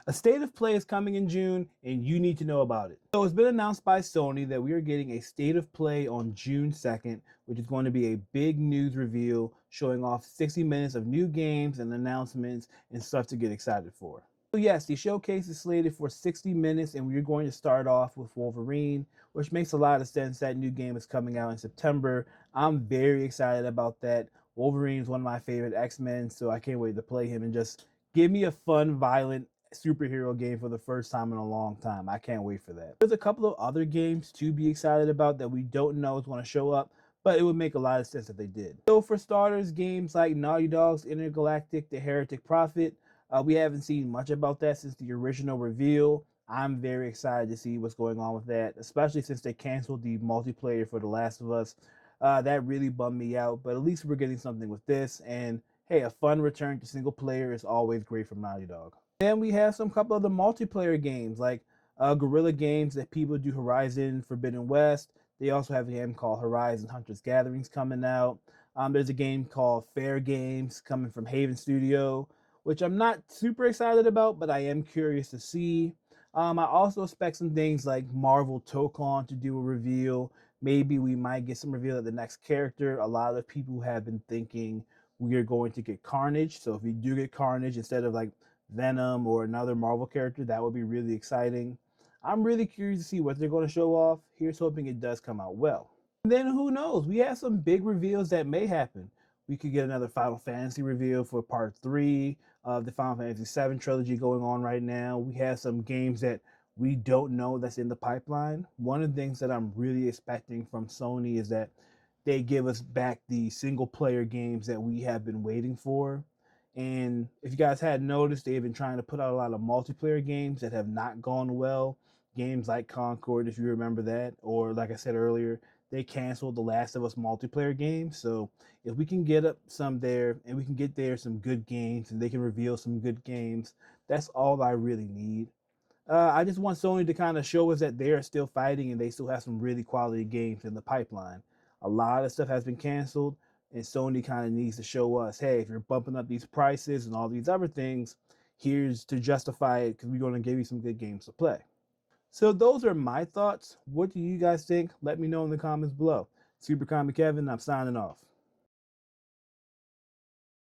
A state of play is coming in June, and you need to know about it. So it's been announced by Sony that we are getting a state of play on June 2nd, which is going to be a big news reveal showing off 60 minutes of new games and announcements and stuff to get excited for. So yes, the showcase is slated for 60 minutes, and we're going to start off with Wolverine, which makes a lot of sense. That new game is coming out in September. I'm very excited about that. Wolverine is one of my favorite X-Men, so I can't wait to play him and just give me a fun, violent superhero game for the first time in a long time. I can't wait for that. There's a couple of other games to be excited about that we don't know is going to show up, but it would make a lot of sense if they did. So for starters, games like Naughty Dog's Intergalactic The Heretic Prophet, we haven't seen much about that since the original reveal. I'm very excited to see what's going on with that, especially since they canceled the multiplayer for The Last of Us. That really bummed me out, but at least we're getting something with this, and hey, a fun return to single player is always great from Naughty Dog. Then we have some couple of the multiplayer games like Guerrilla Games that people do Horizon Forbidden West. They also have a game called Horizon Hunters Gatherings coming out. There's a game called Fair Games coming from Haven Studio, which I'm not super excited about, but I am curious to see. I also expect some things like Marvel Tokon to do a reveal. Maybe we might get some reveal of the next character. A lot of people have been thinking we are going to get Carnage. So if we do get Carnage instead of like Venom or another Marvel character, that would be really exciting. I'm really curious to see what they're going to show off. Here's hoping it does come out well. And then who knows? We have some big reveals that may happen. We could get another Final Fantasy reveal for part 3 of the Final Fantasy VII trilogy going on right now. We have some games that we don't know that's in the pipeline. One of the things that I'm really expecting from Sony is that they give us back the single player games that we have been waiting for. And if you guys hadn't noticed, they've been trying to put out a lot of multiplayer games that have not gone well. Games like Concord, if you remember that, or like I said earlier, they canceled the Last of Us multiplayer game. So if we can get up some there and we can get there some good games and they can reveal some good games, that's all I really need. I just want Sony to kind of show us that they are still fighting and they still have some really quality games in the pipeline. A lot of stuff has been canceled, and Sony kind of needs to show us, hey, if you're bumping up these prices and all these other things, here's to justify it because we're going to give you some good games to play. So those are my thoughts. What do you guys think? Let me know in the comments below. Super Comic Kevin, I'm signing off.